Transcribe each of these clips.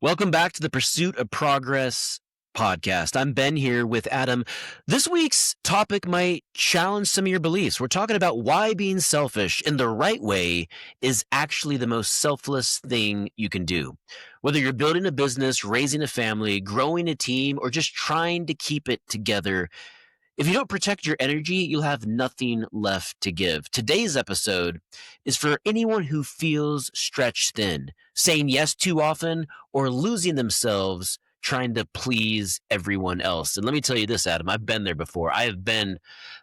Welcome back to the Pursuit of Progress podcast. I'm Ben here with Adam. This week's topic might challenge some of your beliefs. We're talking about why being selfish in the right way is actually the most selfless thing you can do. Whether you're building a business, raising a family, growing a team, or just trying to keep it together, if you don't protect your energy, you'll have nothing left to give. Today's episode is for anyone who feels stretched thin, saying yes too often, or losing themselves trying to please everyone else. And let me tell you this, Adam, I've been there before. I have been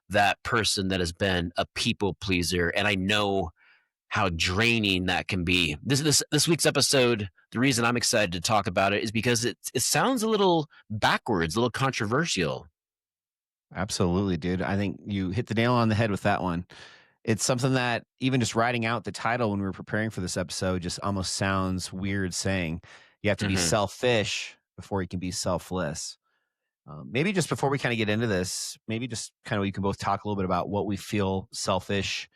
that person that has been a people pleaser, and I know how draining that can be. This week's episode, the reason I'm excited to talk about it is because it sounds a little backwards, a little controversial. Absolutely, dude. I think you hit the nail on the head with that one. It's something that even just writing out the title when we were preparing for this episode just almost sounds weird saying you have to be selfish before you can be selfless. Maybe just before we kind of get into this, maybe just kind of we can both talk a little bit about what we feel selfish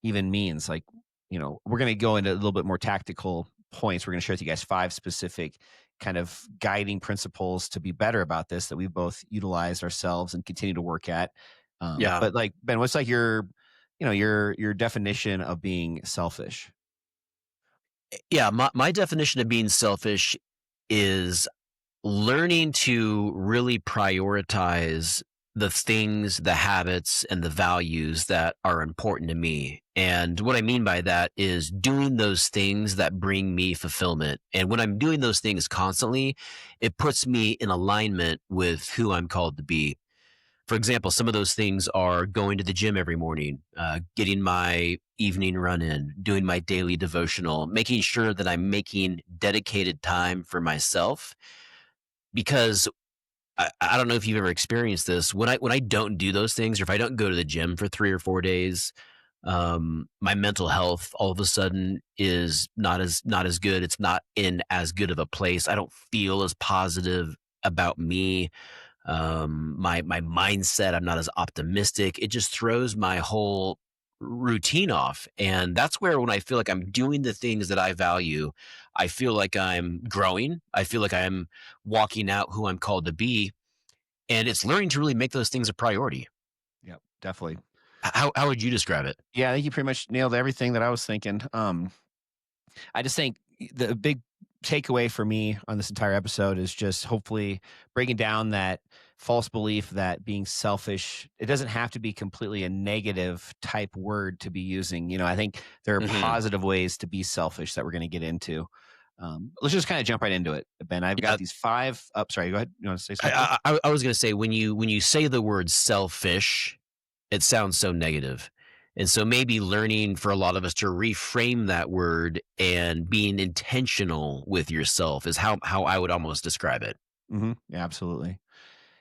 even means. Like, we're going to go into a little bit more tactical points. We're going to share with you guys 5 specific kind of guiding principles to be better about this that we've both utilized ourselves and continue to work at. But like, Ben, what's like your definition of being selfish? Yeah, my definition of being selfish is learning to really prioritize the things, the habits, and the values that are important to me. And what I mean by that is doing those things that bring me fulfillment. And when I'm doing those things constantly, it puts me in alignment with who I'm called to be. For example, some of those things are going to the gym every morning, getting my evening run in, doing my daily devotional, making sure that I'm making dedicated time for myself. Because I don't know if you've ever experienced this. When I don't do those things, or if I don't go to the gym for 3 or 4 days, my mental health all of a sudden is not as good. It's not in as good of a place. I don't feel as positive about me. My mindset, I'm not as optimistic. It just throws my whole routine off. And that's where when I feel like I'm doing the things that I value, I feel like I'm growing. I feel like I'm walking out who I'm called to be. And it's learning to really make those things a priority. Yep, definitely. How would you describe it? Yeah, I think you pretty much nailed everything that I was thinking. I just think the big takeaway for me on this entire episode is just hopefully breaking down that false belief that being selfish, it doesn't have to be completely a negative type word to be using. I think there are positive ways to be selfish that we're going to get into. Let's just kind of jump right into it, Ben. I've got these 5. Sorry, go ahead. You want to say something? I was going to say when you say the word selfish, it sounds so negative. And so maybe learning for a lot of us to reframe that word and being intentional with yourself is how I would almost describe it. Mm-hmm. Yeah, absolutely.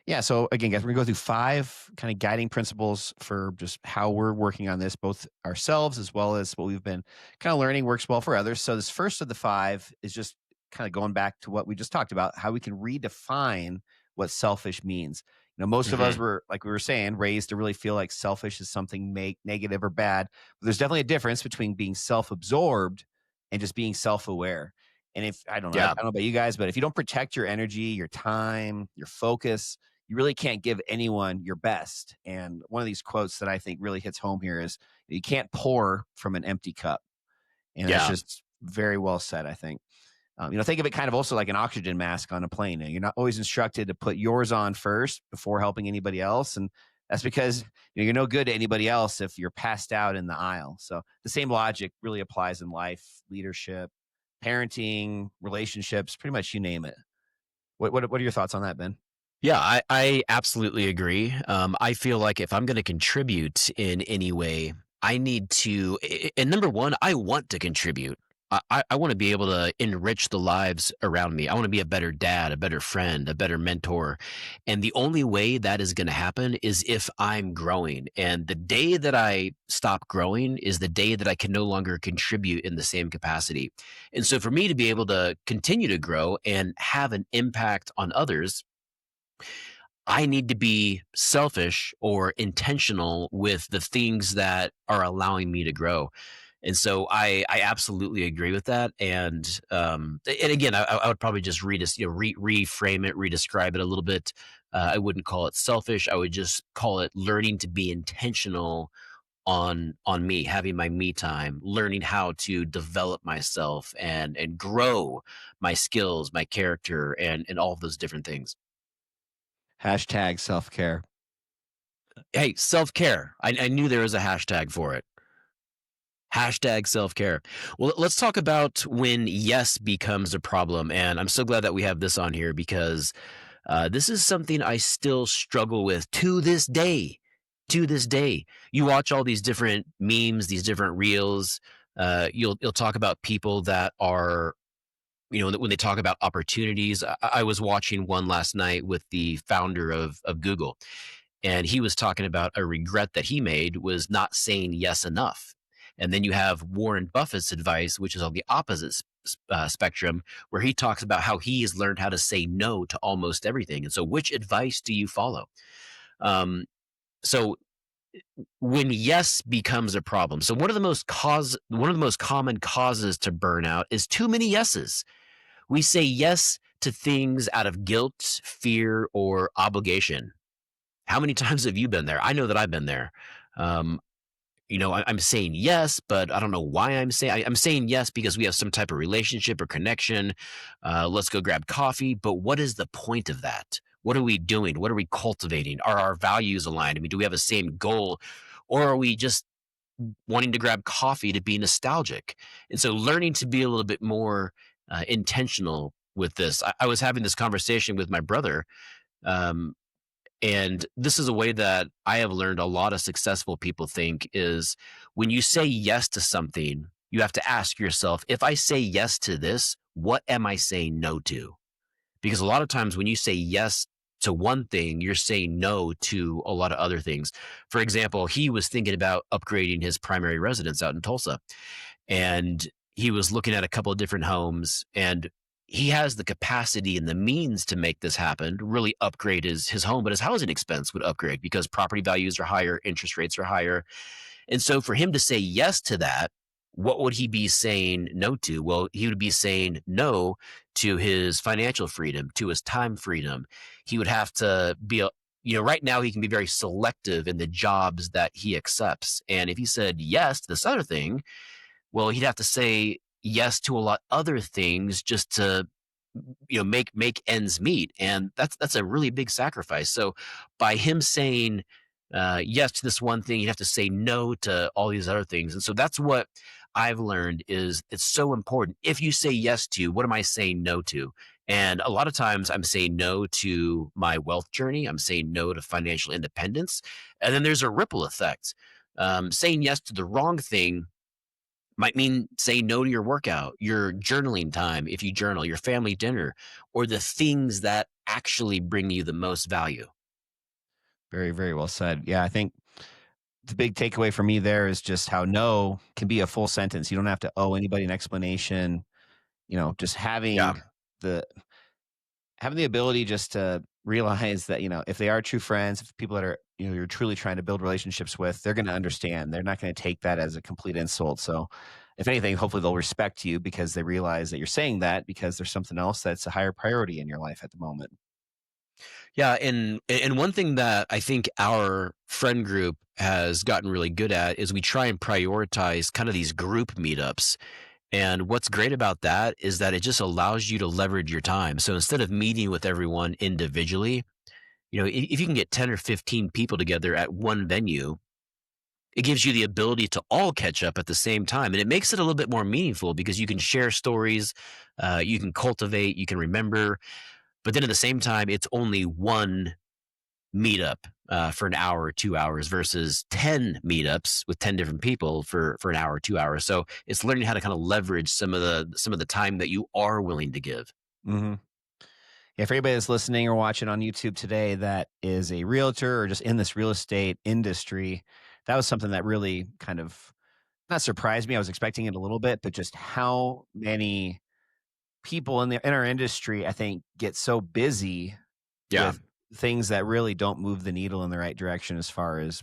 Yeah. So again, guys, we're gonna go through 5 kind of guiding principles for just how we're working on this, both ourselves as well as what we've been kind of learning works well for others. So this first of the 5 is just kind of going back to what we just talked about, how we can redefine what selfish means. Most of us were, like we were saying, raised to really feel like selfish is something negative or bad. But there's definitely a difference between being self-absorbed and just being self-aware. And if I don't know, I don't know about you guys, but if you don't protect your energy, your time, your focus, you really can't give anyone your best. And one of these quotes that I think really hits home here is you can't pour from an empty cup. And that's just very well said, I think. Think of it kind of also like an oxygen mask on a plane. You're not always instructed to put yours on first before helping anybody else. And that's because you're no good to anybody else if you're passed out in the aisle. So the same logic really applies in life, leadership, parenting, relationships, pretty much you name it. What are your thoughts on that, Ben? Yeah, I absolutely agree. I feel like if I'm going to contribute in any way, I need to, and number one, I want to contribute. I want to be able to enrich the lives around me. I want to be a better dad, a better friend, a better mentor. And the only way that is going to happen is if I'm growing. And the day that I stop growing is the day that I can no longer contribute in the same capacity. And so for me to be able to continue to grow and have an impact on others, I need to be selfish or intentional with the things that are allowing me to grow. And so I absolutely agree with that. And again, I would probably just reframe it, redescribe it a little bit. I wouldn't call it selfish. I would just call it learning to be intentional on me, having my me time, learning how to develop myself and grow my skills, my character, and all of those different things. Hashtag self care. Hey, self care. I knew there was a hashtag for it. Hashtag self care. Well, let's talk about when yes becomes a problem. And I'm so glad that we have this on here because this is something I still struggle with to this day. To this day, you watch all these different memes, these different reels. You'll talk about people that are, when they talk about opportunities. I was watching one last night with the founder of Google, and he was talking about a regret that he made was not saying yes enough. And then you have Warren Buffett's advice, which is on the opposite spectrum, where he talks about how he has learned how to say no to almost everything. And so, which advice do you follow? Um, so, when yes becomes a problem, so one of the most common causes to burnout is too many yeses. We say yes to things out of guilt, fear, or obligation. How many times have you been there? I know that I've been there. Um, I'm saying yes, but I don't know why I'm saying yes because we have some type of relationship or connection. Let's go grab coffee. But what is the point of that? What are we doing? What are we cultivating? Are our values aligned? I mean, do we have the same goal, or are we just wanting to grab coffee to be nostalgic? And so, learning to be a little bit more intentional with this. I was having this conversation with my brother. Um, and this is a way that I have learned a lot of successful people think is when you say yes to something, you have to ask yourself, if I say yes to this, what am I saying no to? Because a lot of times when you say yes to one thing, you're saying no to a lot of other things. For example, he was thinking about upgrading his primary residence out in Tulsa, and he was looking at a couple of different homes, and he has the capacity and the means to make this happen, to really upgrade his home, but his housing expense would upgrade because property values are higher, interest rates are higher. And so for him to say yes to that, what would he be saying no to? Well, he would be saying no to his financial freedom, to his time freedom. He would have to be right now he can be very selective in the jobs that he accepts. And if he said yes to this other thing, well, he'd have to say yes to a lot other things just to make ends meet, and that's a really big sacrifice. So by him saying yes to this one thing, you have to say no to all these other things. And so that's what I've learned is it's so important. If you say yes to, what am I saying no to? And a lot of times I'm saying no to my wealth journey. I'm saying no to financial independence. And then there's a ripple effect. Saying yes to the wrong thing might mean say no to your workout, your journaling time, if you journal, your family dinner, or the things that actually bring you the most value. Very, very well said. Yeah, I think the big takeaway for me there is just how no can be a full sentence. You don't have to owe anybody an explanation. Just Yeah. the having the ability just to realize that, if they are true friends, if people that are, you're truly trying to build relationships with, they're going to understand. They're not going to take that as a complete insult. So, if anything, hopefully they'll respect you because they realize that you're saying that because there's something else that's a higher priority in your life at the moment. Yeah, and one thing that I think our friend group has gotten really good at is we try and prioritize kind of these group meetups. And what's great about that is that it just allows you to leverage your time. So instead of meeting with everyone individually, if you can get 10 or 15 people together at one venue, it gives you the ability to all catch up at the same time. And it makes it a little bit more meaningful because you can share stories, you can cultivate, you can remember. But then at the same time, it's only one meetup for an hour or 2 hours versus 10 meetups with 10 different people for an hour or 2 hours. So it's learning how to kind of leverage some of the time that you are willing to give. Hmm. Yeah, for anybody that's listening or watching on YouTube today that is a realtor or just in this real estate industry, that was something that really kind of not surprised me. I was expecting it a little bit, but just how many people in our industry, I think, get so busy Yeah. with things that really don't move the needle in the right direction as far as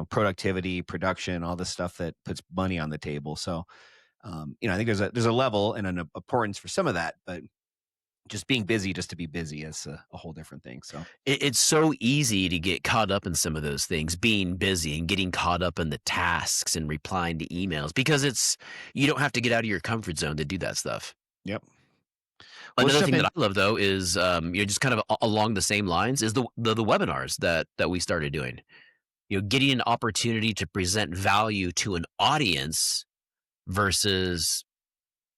productivity, production, all this stuff that puts money on the table. So, I think there's a level and an importance for some of that, but just being busy just to be busy is a whole different thing. So, It's so easy to get caught up in some of those things, being busy and getting caught up in the tasks and replying to emails because you don't have to get out of your comfort zone to do that stuff. yep. Well, let's Another jump thing that in. I love though is, just kind of along the same lines is the webinars that we started doing. Getting an opportunity to present value to an audience versus,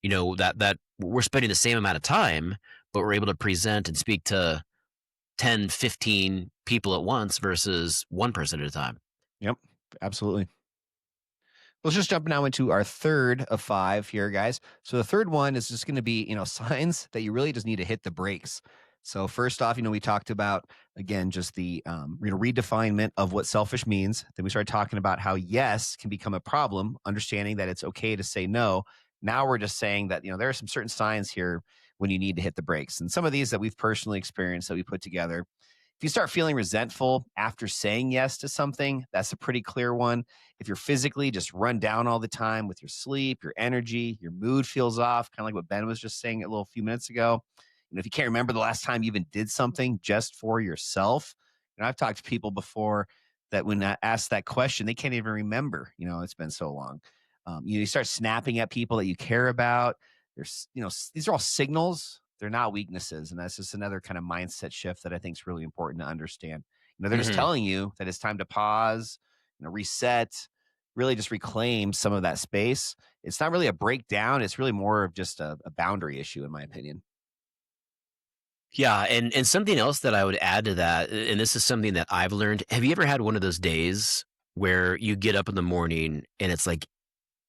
that we're spending the same amount of time, but we're able to present and speak to 10, 15 people at once versus one person at a time. Yep, absolutely. Let's just jump now into our third of five here, guys. So the third one is just going to be, signs that you really just need to hit the brakes. So first off, we talked about again just the redefinement of what selfish means. Then we started talking about how yes can become a problem, understanding that it's okay to say no. Now we're just saying that there are some certain signs here when you need to hit the brakes, and some of these that we've personally experienced that we put together. If you start feeling resentful after saying yes to something, that's a pretty clear one. If you're physically just run down all the time with your sleep, your energy, your mood feels off, kind of like what Ben was just saying a little few minutes ago. If you can't remember the last time you even did something just for yourself, I've talked to people before that when I asked that question, they can't even remember. It's been so long. You start snapping at people that you care about. These are all signals. They're not weaknesses, and that's just another kind of mindset shift that I think is really important to understand. They're just Mhm. telling you that it's time to pause, reset, really just reclaim some of that space. It's not really a breakdown. It's really more of just a boundary issue, in my opinion. Yeah, and something else that I would add to that, and this is something that I've learned. Have you ever had one of those days where you get up in the morning and it's like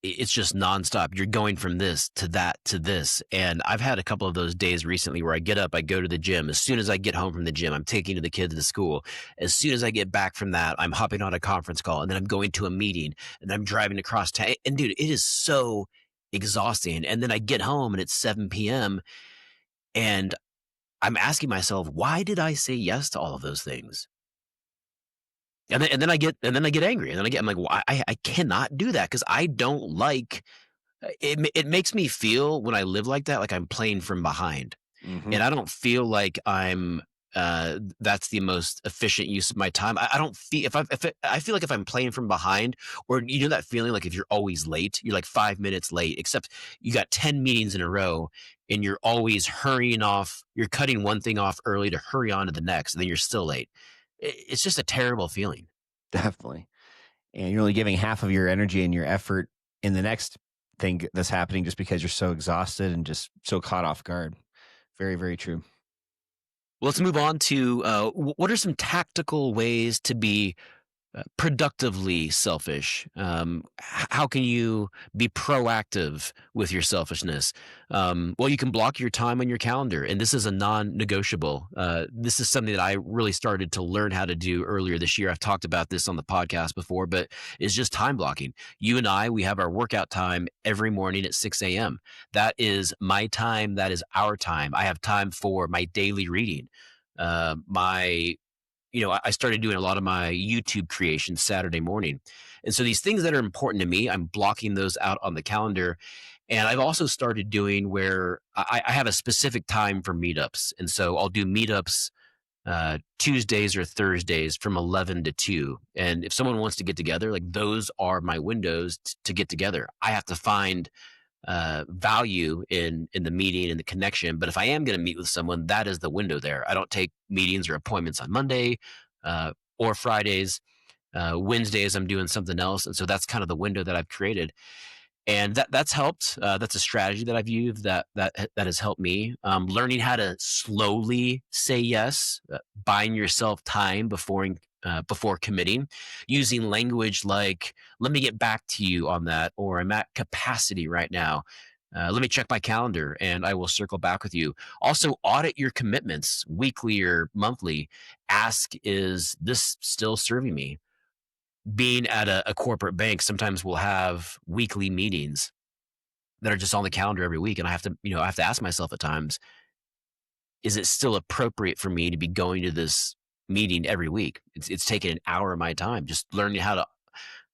it's just nonstop. You're going from this to that to this. And I've had a couple of those days recently where I get up, I go to the gym. As soon as I get home from the gym, I'm taking the kids to school. As soon as I get back from that, I'm hopping on a conference call and then I'm going to a meeting and I'm driving across town. And dude, it is so exhausting. And then I get home and it's 7 p.m. and I'm asking myself, why did I say yes to all of those things? And then I get angry, and then I'm like, well, I cannot do that because I don't like it makes me feel when I live like I'm playing from behind, Hmm. and I don't feel like that's the most efficient use of my time. I don't feel I feel like if I'm playing from behind, or that feeling like if you're always late, you're like 5 minutes late, except you got 10 meetings in a row, and you're always hurrying off. You're cutting one thing off early to hurry on to the next, and then you're still late. It's just a terrible feeling. Definitely. And you're only giving half of your energy and your effort in the next thing that's happening just because you're so exhausted and just so caught off guard. Very, very true. Let's move on to what are some tactical ways to be productively selfish? How can you be proactive with your selfishness? Well, you can block your time on your calendar, and this is a non-negotiable. This is something that I really started to learn how to do earlier this year. I've talked about this on the podcast before, but it's just time blocking. You and I, we have our workout time every morning at 6 a.m. That is my time. That is our time. I have time for my daily reading. My I started doing a lot of my YouTube creations Saturday morning. And so these things that are important to me, I'm blocking those out on the calendar. And I've also started doing where I have a specific time for meetups. And so I'll do meetups Tuesdays or Thursdays from 11 to 2. And if someone wants to get together, like those are my windows to get together. I have to find value in the meeting and the connection. But if I am going to meet with someone, that is the window there. I don't take meetings or appointments on Monday or Fridays. Wednesdays, I'm doing something else, and so that's kind of the window that I've created, and that's helped. That's a strategy that I've used that has helped me. Learning how to slowly say yes, buying yourself time before committing, using language like "Let me get back to you on that," or "I'm at capacity right now." Let me check my calendar and I will circle back with you. Also, audit your commitments weekly or monthly. Ask, is this still serving me? Being at a corporate bank, sometimes we'll have weekly meetings that are just on the calendar every week. And I have to ask myself at times, is it still appropriate for me to be going to this meeting every week. It's taken an hour of my time just learning how to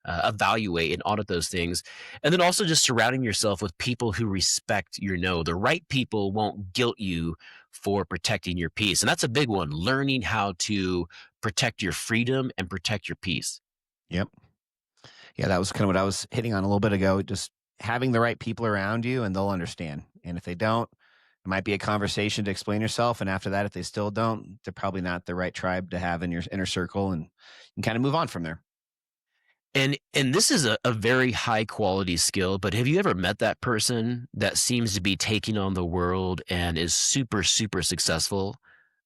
evaluate and audit those things. And then also just surrounding yourself with people who respect your no. The right people won't guilt you for protecting your peace. And that's a big one, learning how to protect your freedom and protect your peace. Yep. Yeah, that was kind of what I was hitting on a little bit ago. Just having the right people around you and they'll understand. And if they don't, it might be a conversation to explain yourself. And after that, if they still don't, they're probably not the right tribe to have in your inner circle and you can kind of move on from there. And this is a very high quality skill, but have you ever met that person that seems to be taking on the world and is super, super successful,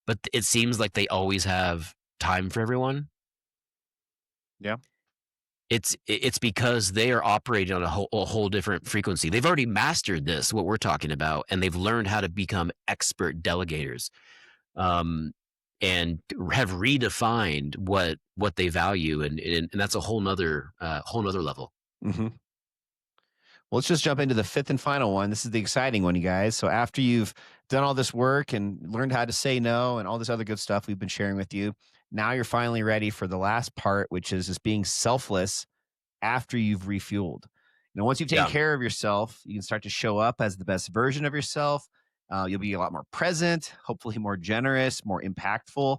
but it seems like they always have time for everyone? Yeah. It's because they are operating on a whole different frequency. They've already mastered this, what we're talking about, and they've learned how to become expert delegators, um, and have redefined what they value, and that's a whole nother level. Hmm. Well, let's just jump into the fifth and final one. This is the exciting one, you guys. So, after you've done all this work and learned how to say no and all this other good stuff we've been sharing with you, now you're finally ready for the last part, which is just being selfless after you've refueled. Once you've taken Yeah. care of yourself, you can start to show up as the best version of yourself. You'll be a lot more present, hopefully more generous, more impactful.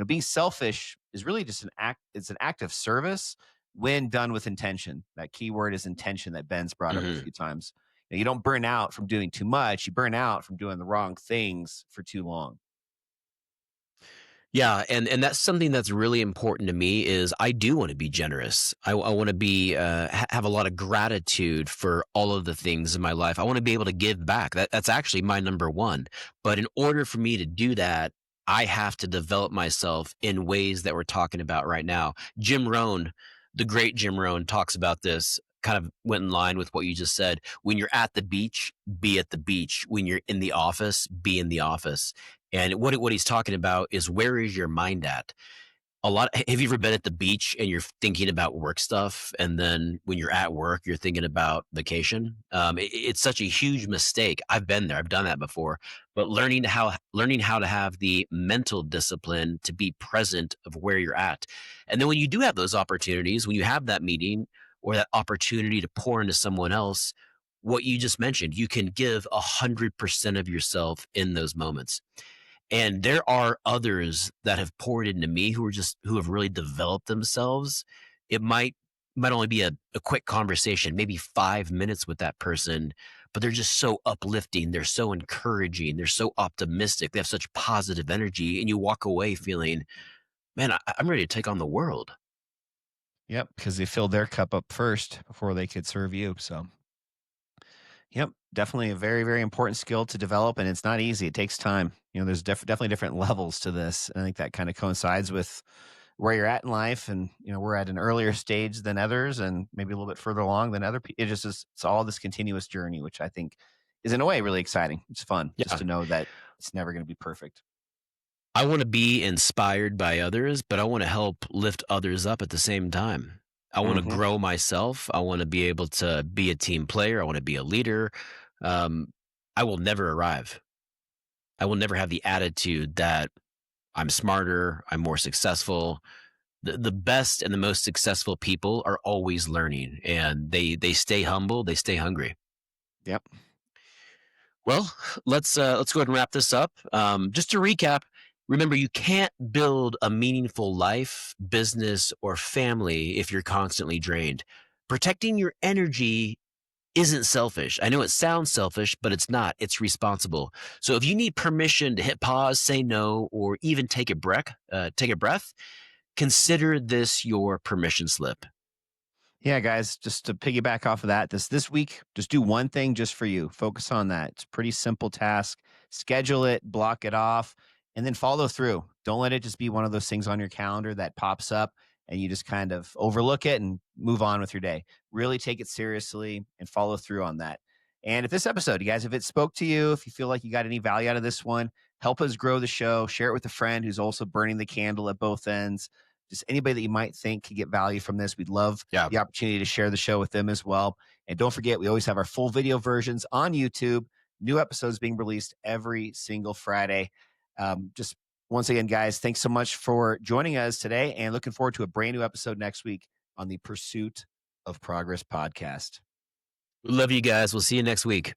Being selfish is really just an act. It's an act of service when done with intention. That key word is intention that Ben's brought up a Mhm. few times. You don't burn out from doing too much. You burn out from doing the wrong things for too long. Yeah, and that's something that's really important to me is I do wanna be generous. I wanna be, have a lot of gratitude for all of the things in my life. I wanna be able to give back. That's actually my number 1. But in order for me to do that, I have to develop myself in ways that we're talking about right now. Jim Rohn, the great Jim Rohn, talks about this, kind of went in line with what you just said. When you're at the beach, be at the beach. When you're in the office, be in the office. And what he's talking about is where is your mind at? A lot have you ever been at the beach and you're thinking about work stuff, and then when you're at work, you're thinking about vacation? It's such a huge mistake. I've been there. I've done that before. But learning how to have the mental discipline to be present of where you're at. And then when you do have those opportunities, when you have that meeting or that opportunity to pour into someone else, what you just mentioned, you can give 100% of yourself in those moments. And there are others that have poured into me who have really developed themselves. It might only be a quick conversation, maybe 5 minutes with that person, but they're just so uplifting, they're so encouraging, they're so optimistic, they have such positive energy, and you walk away feeling, "Man, I'm ready to take on the world." Yep, because they filled their cup up first before they could serve you. So, yep, definitely a very, very important skill to develop, and it's not easy. It takes time. There's definitely different levels to this. I think that kind of coincides with where you're at in life, and we're at an earlier stage than others, and maybe a little bit further along than other people. It just is. It's all this continuous journey, which I think is in a way really exciting. It's fun just Yeah. to know that it's never going to be perfect. I wanna be inspired by others, but I wanna help lift others up at the same time. I wanna Hmm. grow myself. I wanna be able to be a team player. I wanna be a leader. Um, I will never arrive. I will never have the attitude that I'm smarter, I'm more successful. The best and the most successful people are always learning, and they stay humble, they stay hungry. Yep. Well, let's go ahead and wrap this up. Just to recap, remember you can't build a meaningful life, business, or family if you're constantly drained. Protecting your energy isn't selfish. I know it sounds selfish, but it's not. It's responsible. So if you need permission to hit pause, say no, or even take a breath, consider this your permission slip. Yeah, guys, just to piggyback off of that, this week, just do one thing just for you. Focus on that. It's a pretty simple task. Schedule it, block it off, and then follow through. Don't let it just be one of those things on your calendar that pops up and you just kind of overlook it and move on with your day. Really take it seriously and follow through on that. And if this episode, you guys, if it spoke to you, if you feel like you got any value out of this one, help us grow the show. Share it with a friend who's also burning the candle at both ends. Just anybody that you might think could get value from this. We'd love Yeah. the opportunity to share the show with them as well. And don't forget, we always have our full video versions on YouTube. New episodes being released every single Friday. Just Once again, guys, thanks so much for joining us today and looking forward to a brand new episode next week on the Pursuit of Progress podcast. Love you guys. We'll see you next week.